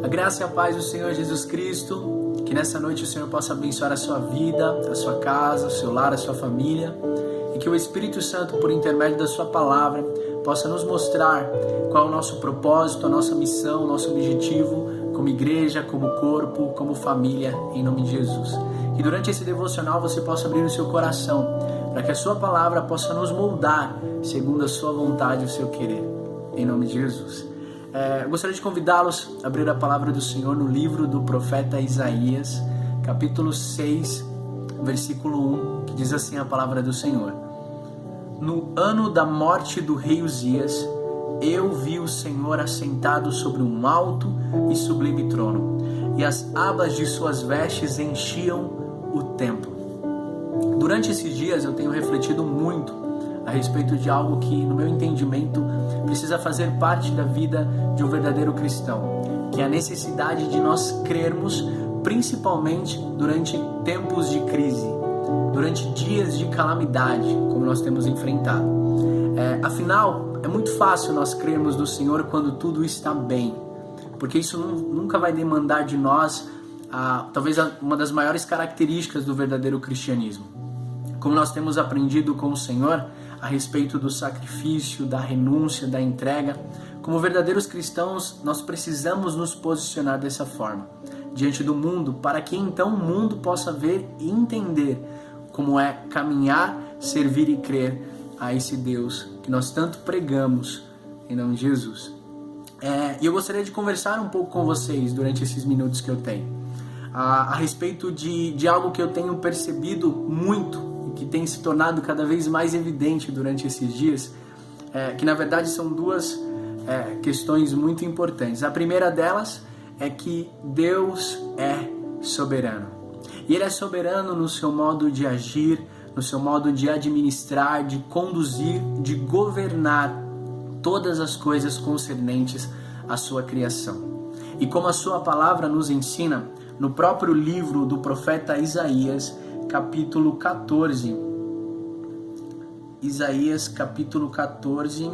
A graça e a paz do Senhor Jesus Cristo, que nessa noite o Senhor possa abençoar a sua vida, a sua casa, o seu lar, a sua família, e que o Espírito Santo, por intermédio da sua palavra, possa nos mostrar qual é o nosso propósito, a nossa missão, o nosso objetivo como igreja, como corpo, como família, em nome de Jesus. Que durante esse devocional você possa abrir o seu coração, para que a sua palavra possa nos moldar segundo a sua vontade e o seu querer, em nome de Jesus. Eu gostaria de convidá-los a abrir a palavra do Senhor no livro do profeta Isaías, capítulo 6, versículo 1, que diz assim a palavra do Senhor: No ano da morte do rei Uzias, eu vi o Senhor assentado sobre um alto e sublime trono, e as abas de suas vestes enchiam o templo. Durante esses dias eu tenho refletido muito a respeito de algo que, no meu entendimento, precisa fazer parte da vida de um verdadeiro cristão, que é a necessidade de nós crermos, principalmente durante tempos de crise, durante dias de calamidade, como nós temos enfrentado. Afinal, é muito fácil nós crermos no Senhor quando tudo está bem, porque isso nunca vai demandar de nós talvez uma das maiores características do verdadeiro cristianismo. Como nós temos aprendido com o Senhor a respeito do sacrifício, da renúncia, da entrega, como verdadeiros cristãos, nós precisamos nos posicionar dessa forma, diante do mundo, para que então o mundo possa ver e entender como é caminhar, servir e crer a esse Deus que nós tanto pregamos em nome de Jesus. E eu gostaria de conversar um pouco com vocês durante esses minutos que eu tenho, a respeito de algo que eu tenho percebido muito, que tem se tornado cada vez mais evidente durante esses dias, que na verdade são duas questões muito importantes. A primeira delas é que Deus é soberano. E Ele é soberano no seu modo de agir, no seu modo de administrar, de conduzir, de governar todas as coisas concernentes à sua criação. E como a sua palavra nos ensina, no próprio livro do profeta Isaías, capítulo 14, Isaías capítulo 14,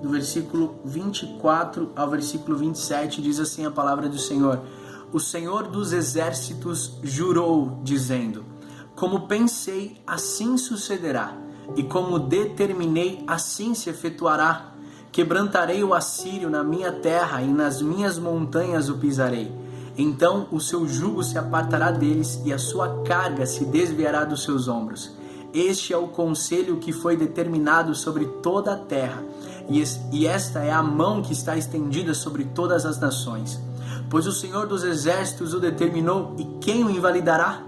do versículo 24 ao versículo 27, diz assim a palavra do Senhor: O Senhor dos exércitos jurou, dizendo: Como pensei, assim sucederá, e como determinei, assim se efetuará. Quebrantarei o assírio na minha terra, e nas minhas montanhas o pisarei. Então o seu jugo se apartará deles e a sua carga se desviará dos seus ombros. Este é o conselho que foi determinado sobre toda a terra, e esta é a mão que está estendida sobre todas as nações. Pois o Senhor dos exércitos o determinou, e quem o invalidará?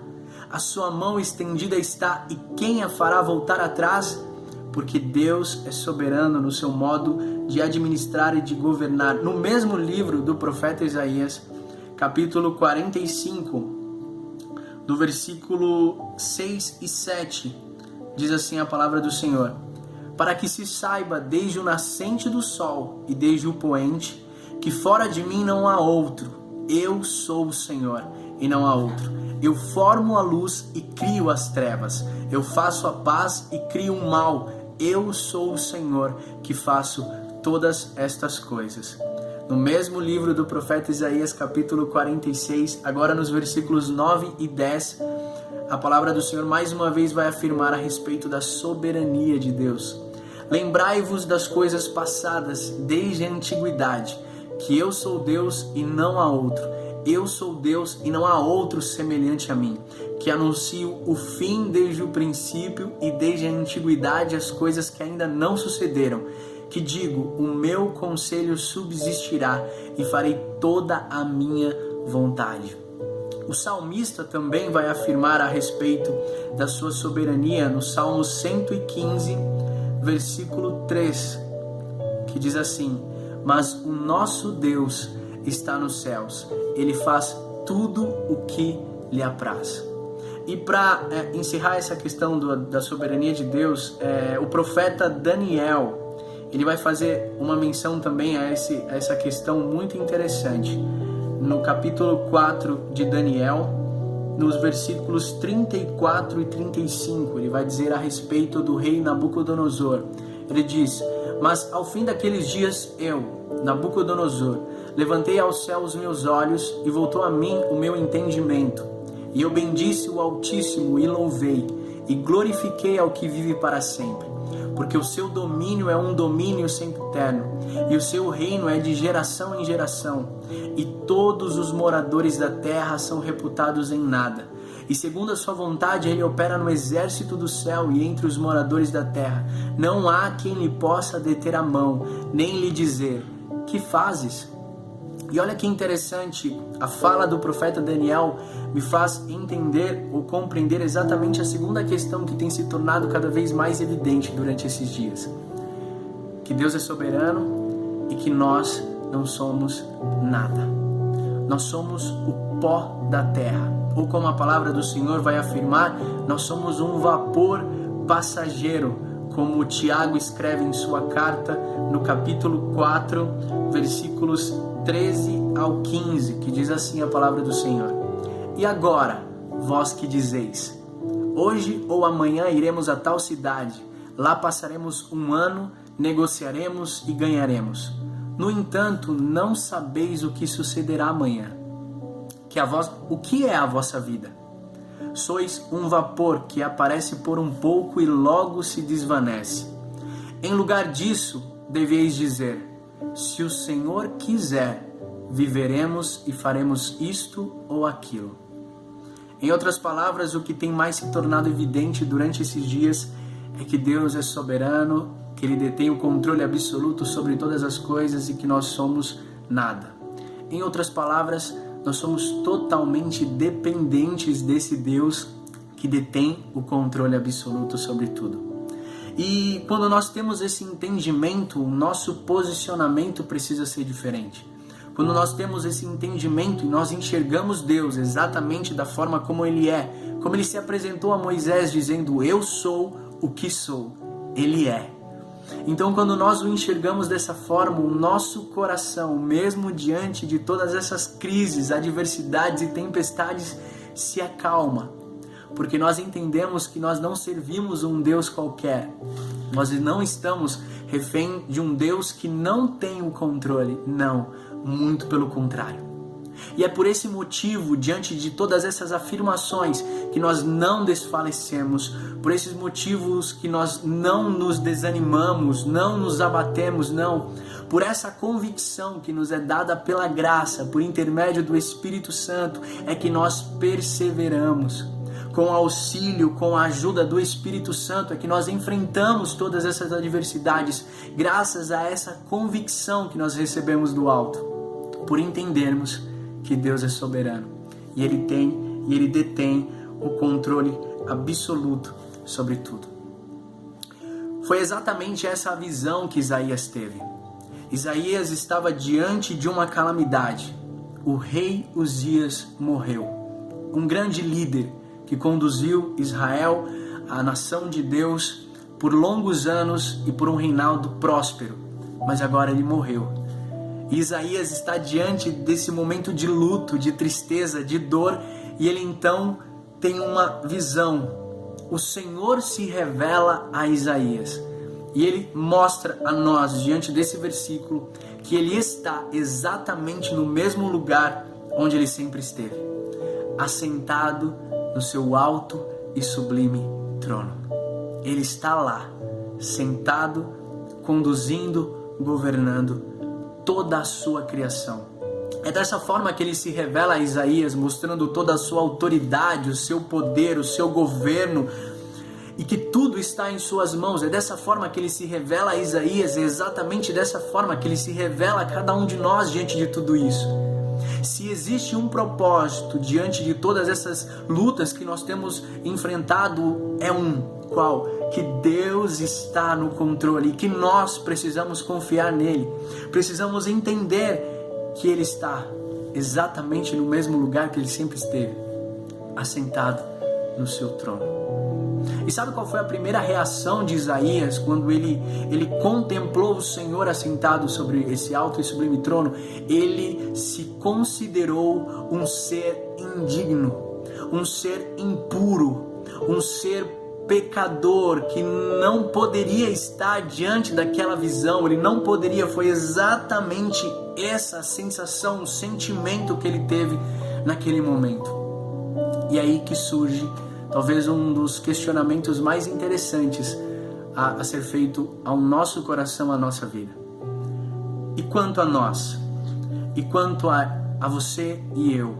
A sua mão estendida está, e quem a fará voltar atrás? Porque Deus é soberano no seu modo de administrar e de governar. No mesmo livro do profeta Isaías, capítulo 45, do versículo 6 e 7, diz assim a palavra do Senhor: Para que se saiba desde o nascente do sol e desde o poente, que fora de mim não há outro. Eu sou o Senhor e não há outro. Eu formo a luz e crio as trevas. Eu faço a paz e crio o mal. Eu sou o Senhor que faço todas estas coisas. No mesmo livro do profeta Isaías, capítulo 46, agora nos versículos 9 e 10, a palavra do Senhor mais uma vez vai afirmar a respeito da soberania de Deus. Lembrai-vos das coisas passadas desde a antiguidade, que eu sou Deus e não há outro. Eu sou Deus e não há outro semelhante a mim, que anuncio o fim desde o princípio e desde a antiguidade as coisas que ainda não sucederam, que digo, o meu conselho subsistirá e farei toda a minha vontade. O salmista também vai afirmar a respeito da sua soberania no Salmo 115, versículo 3, que diz assim: Mas o nosso Deus está nos céus, Ele faz tudo o que lhe apraz. E para encerrar essa questão da soberania de Deus, o profeta Daniel, ele vai fazer uma menção também a essa questão muito interessante. No capítulo 4 de Daniel, nos versículos 34 e 35, ele vai dizer a respeito do rei Nabucodonosor. Ele diz: Mas ao fim daqueles dias eu, Nabucodonosor, Levantei ao céu os meus olhos e voltou a mim o meu entendimento. E eu bendisse o Altíssimo e louvei, e glorifiquei ao que vive para sempre. Porque o seu domínio é um domínio sempiterno, e o seu reino é de geração em geração. E todos os moradores da terra são reputados em nada. E segundo a sua vontade, ele opera no exército do céu e entre os moradores da terra. Não há quem lhe possa deter a mão, nem lhe dizer: que fazes? E olha que interessante, a fala do profeta Daniel me faz entender ou compreender exatamente a segunda questão que tem se tornado cada vez mais evidente durante esses dias. Que Deus é soberano e que nós não somos nada. Nós somos o pó da terra. Ou como a palavra do Senhor vai afirmar, nós somos um vapor passageiro, como Tiago escreve em sua carta no capítulo 4, versículos 13 ao 15, que diz assim a palavra do Senhor: E agora, vós que dizeis: hoje ou amanhã iremos a tal cidade, lá passaremos um ano, negociaremos e ganharemos. No entanto, não sabeis o que sucederá amanhã. O que é a vossa vida? Sois um vapor que aparece por um pouco e logo se desvanece. Em lugar disso, deveis dizer: se o Senhor quiser, viveremos e faremos isto ou aquilo. Em outras palavras, o que tem mais se tornado evidente durante esses dias é que Deus é soberano, que Ele detém o controle absoluto sobre todas as coisas e que nós somos nada. Em outras palavras, nós somos totalmente dependentes desse Deus que detém o controle absoluto sobre tudo. E quando nós temos esse entendimento, o nosso posicionamento precisa ser diferente. Quando nós temos esse entendimento e nós enxergamos Deus exatamente da forma como Ele é, como Ele se apresentou a Moisés dizendo: eu sou o que sou, Ele é. Então, quando nós o enxergamos dessa forma, o nosso coração, mesmo diante de todas essas crises, adversidades e tempestades, se acalma. Porque nós entendemos que nós não servimos um Deus qualquer. Nós não estamos refém de um Deus que não tem o controle. Não, muito pelo contrário. E é por esse motivo, diante de todas essas afirmações, que nós não desfalecemos, por esses motivos que nós não nos desanimamos, não nos abatemos, não. Por essa convicção que nos é dada pela graça, por intermédio do Espírito Santo, é que nós perseveramos. Com o auxílio, com a ajuda do Espírito Santo, é que nós enfrentamos todas essas adversidades, graças a essa convicção que nós recebemos do alto, por entendermos que Deus é soberano e Ele detém o controle absoluto sobre tudo. Foi exatamente essa a visão que Isaías teve. Isaías estava diante de uma calamidade. O rei Uzias morreu, um grande líder que conduziu Israel, a nação de Deus, por longos anos e por um reinado próspero, mas agora ele morreu. E Isaías está diante desse momento de luto, de tristeza, de dor, e ele então tem uma visão. O Senhor se revela a Isaías e ele mostra a nós, diante desse versículo, que ele está exatamente no mesmo lugar onde ele sempre esteve, assentado no seu alto e sublime trono. Ele está lá, sentado, conduzindo, governando toda a sua criação. É dessa forma que ele se revela a Isaías, mostrando toda a sua autoridade, o seu poder, o seu governo, e que tudo está em suas mãos. É dessa forma que ele se revela a Isaías, é exatamente dessa forma que ele se revela a cada um de nós diante de tudo isso. Se existe um propósito diante de todas essas lutas que nós temos enfrentado, é qual? Que Deus está no controle e que nós precisamos confiar nele. Precisamos entender que ele está exatamente no mesmo lugar que ele sempre esteve, assentado no seu trono. E sabe qual foi a primeira reação de Isaías quando ele contemplou o Senhor assentado sobre esse alto e sublime trono? Ele se considerou um ser indigno, um ser impuro, um ser pecador que não poderia estar diante daquela visão, ele não poderia. Foi exatamente essa sensação, o sentimento que ele teve naquele momento. E aí que surge talvez um dos questionamentos mais interessantes a ser feito ao nosso coração, à nossa vida. E quanto a nós? E quanto a você e eu?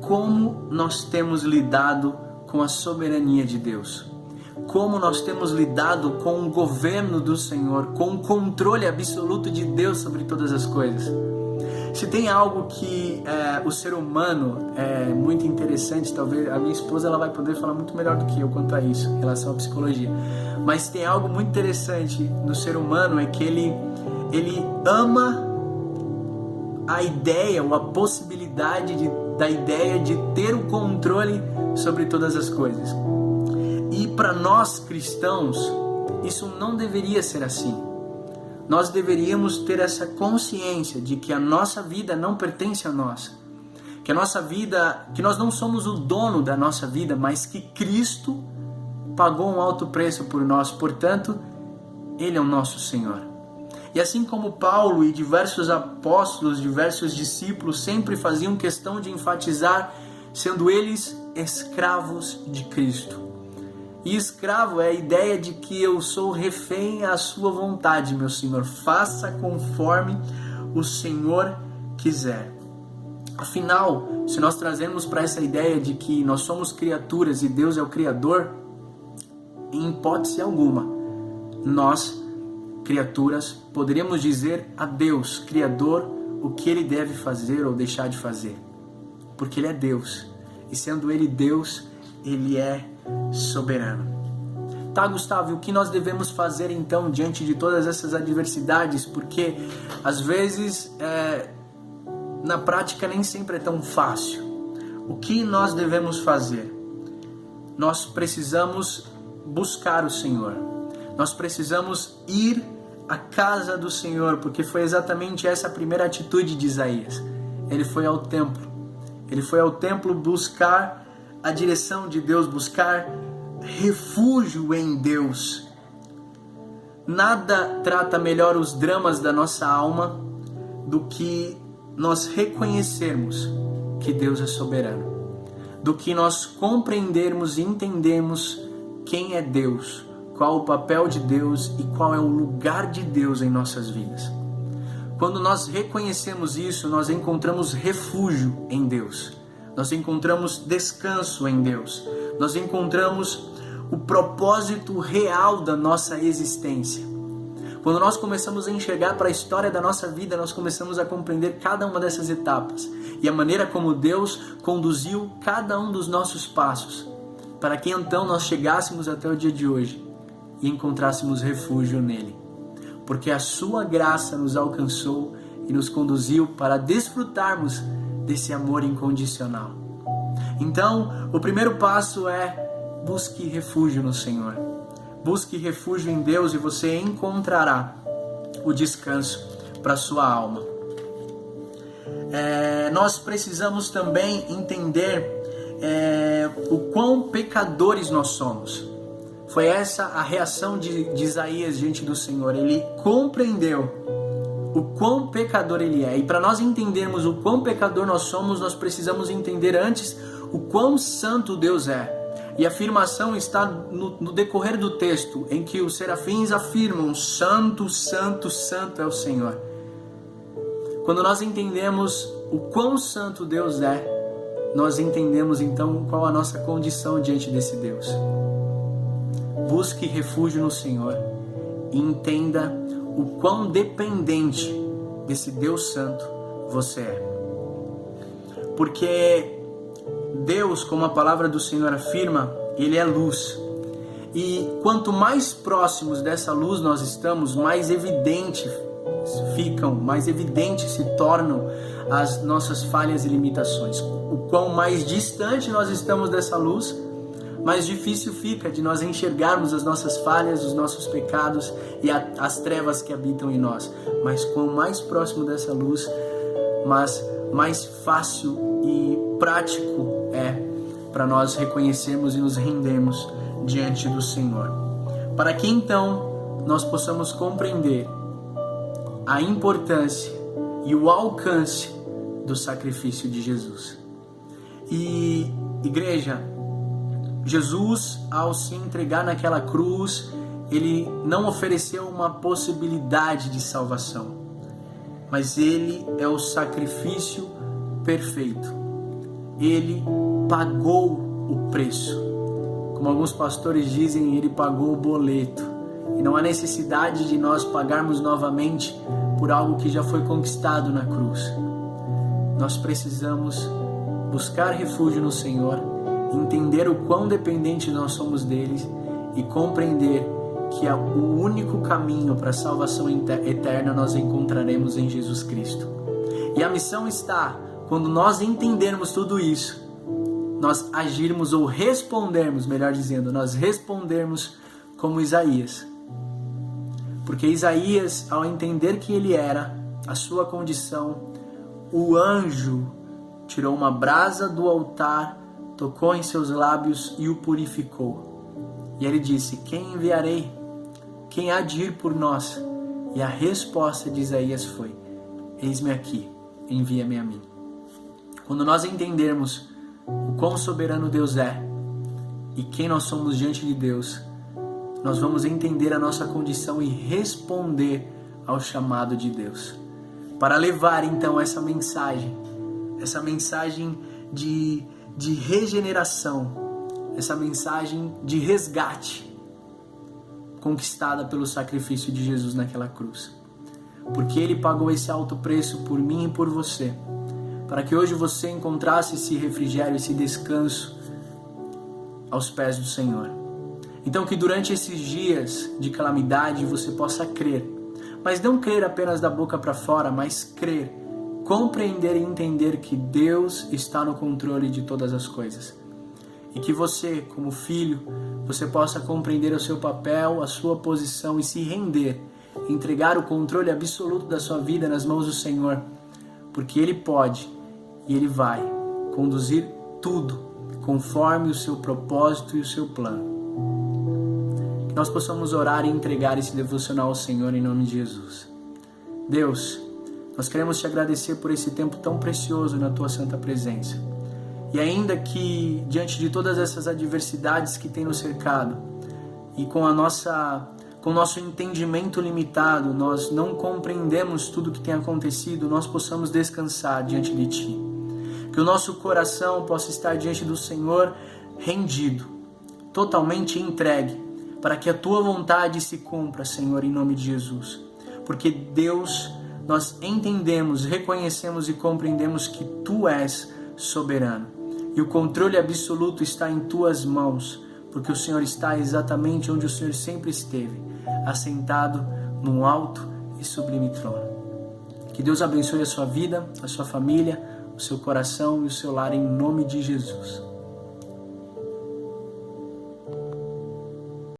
Como nós temos lidado com a soberania de Deus? Como nós temos lidado com o governo do Senhor, com o controle absoluto de Deus sobre todas as coisas? Se tem algo que o ser humano é muito interessante, talvez a minha esposa ela vai poder falar muito melhor do que eu quanto a isso, em relação à psicologia. Mas tem algo muito interessante no ser humano, é que ele ama a ideia ou a possibilidade da ideia de ter o controle sobre todas as coisas. E para nós cristãos, isso não deveria ser assim. Nós deveríamos ter essa consciência de que a nossa vida não pertence a nós. Que a nossa vida, que nós não somos o dono da nossa vida, mas que Cristo pagou um alto preço por nós. Portanto, Ele é o nosso Senhor. E assim como Paulo e diversos apóstolos, diversos discípulos sempre faziam questão de enfatizar, sendo eles escravos de Cristo. E escravo é a ideia de que eu sou refém à sua vontade, meu Senhor. Faça conforme o Senhor quiser. Afinal, se nós trazermos para essa ideia de que nós somos criaturas e Deus é o Criador, em hipótese alguma, nós, criaturas, poderíamos dizer a Deus, Criador, o que Ele deve fazer ou deixar de fazer. Porque Ele é Deus. E sendo Ele Deus, Ele é soberano. Tá, Gustavo, e o que nós devemos fazer então diante de todas essas adversidades? Porque às vezes na prática nem sempre é tão fácil. O que nós devemos fazer? Nós precisamos buscar o Senhor. Nós precisamos ir à casa do Senhor, porque foi exatamente essa a primeira atitude de Isaías. Ele foi ao templo. Ele foi ao templo buscar a direção de Deus, buscar refúgio em Deus. Nada trata melhor os dramas da nossa alma do que nós reconhecermos que Deus é soberano, do que nós compreendermos e entendermos quem é Deus, qual o papel de Deus e qual é o lugar de Deus em nossas vidas. Quando nós reconhecemos isso, nós encontramos refúgio em Deus. Nós encontramos descanso em Deus. Nós encontramos o propósito real da nossa existência. Quando nós começamos a enxergar para a história da nossa vida, nós começamos a compreender cada uma dessas etapas e a maneira como Deus conduziu cada um dos nossos passos, para que então nós chegássemos até o dia de hoje e encontrássemos refúgio nele. Porque a sua graça nos alcançou e nos conduziu para desfrutarmos desse amor incondicional. Então, o primeiro passo é busque refúgio no Senhor. Busque refúgio em Deus e você encontrará o descanso para a sua alma. Nós precisamos também entender o quão pecadores nós somos. Foi essa a reação de Isaías diante do Senhor. Ele compreendeu o quão pecador ele é. E para nós entendermos o quão pecador nós somos, nós precisamos entender antes o quão santo Deus é. E a afirmação está no decorrer do texto, em que os serafins afirmam: Santo, Santo, Santo é o Senhor. Quando nós entendemos o quão santo Deus é, nós entendemos então qual a nossa condição diante desse Deus. Busque refúgio no Senhor e entenda o quão dependente desse Deus Santo você é. Porque Deus, como a palavra do Senhor afirma, Ele é luz. E quanto mais próximos dessa luz nós estamos, mais evidentes se tornam as nossas falhas e limitações. O quão mais distante nós estamos dessa luz, mais difícil fica de nós enxergarmos as nossas falhas, os nossos pecados e as trevas que habitam em nós. Mas quanto mais próximo dessa luz, mas mais fácil e prático é para nós reconhecermos e nos rendermos diante do Senhor. Para que então nós possamos compreender a importância e o alcance do sacrifício de Jesus. E, igreja, Jesus, ao se entregar naquela cruz, ele não ofereceu uma possibilidade de salvação, mas ele é o sacrifício perfeito. Ele pagou o preço. Como alguns pastores dizem, ele pagou o boleto. E não há necessidade de nós pagarmos novamente por algo que já foi conquistado na cruz. Nós precisamos buscar refúgio no Senhor, entender o quão dependentes nós somos dele e compreender que o único caminho para a salvação eterna nós encontraremos em Jesus Cristo. E a missão está, quando nós entendermos tudo isso, nós agirmos ou respondermos, melhor dizendo, nós respondermos como Isaías. Porque Isaías, ao entender que ele era, a sua condição, o anjo tirou uma brasa do altar, tocou em seus lábios e o purificou. E ele disse: quem enviarei? Quem há de ir por nós? E a resposta de Isaías foi: eis-me aqui, envia-me a mim. Quando nós entendermos o quão soberano Deus é e quem nós somos diante de Deus, nós vamos entender a nossa condição e responder ao chamado de Deus. Para levar então essa mensagem de regeneração, essa mensagem de resgate, conquistada pelo sacrifício de Jesus naquela cruz. Porque ele pagou esse alto preço por mim e por você, para que hoje você encontrasse esse refrigério, esse descanso aos pés do Senhor. Então que durante esses dias de calamidade você possa crer, mas não crer apenas da boca para fora, mas crer, compreender e entender que Deus está no controle de todas as coisas. E que você, como filho, você possa compreender o seu papel, a sua posição e se render, entregar o controle absoluto da sua vida nas mãos do Senhor, porque Ele pode e Ele vai conduzir tudo conforme o seu propósito e o seu plano. Que nós possamos orar e entregar esse devocional ao Senhor em nome de Jesus. Deus, nós queremos te agradecer por esse tempo tão precioso na tua santa presença. E ainda que diante de todas essas adversidades que tem nos cercado e com o nosso entendimento limitado, nós não compreendemos tudo o que tem acontecido, nós possamos descansar diante de ti. Que o nosso coração possa estar diante do Senhor rendido, totalmente entregue, para que a tua vontade se cumpra, Senhor, em nome de Jesus. Porque Deus, nós entendemos, reconhecemos e compreendemos que tu és soberano. E o controle absoluto está em tuas mãos, porque o Senhor está exatamente onde o Senhor sempre esteve, assentado num alto e sublime trono. Que Deus abençoe a sua vida, a sua família, o seu coração e o seu lar em nome de Jesus.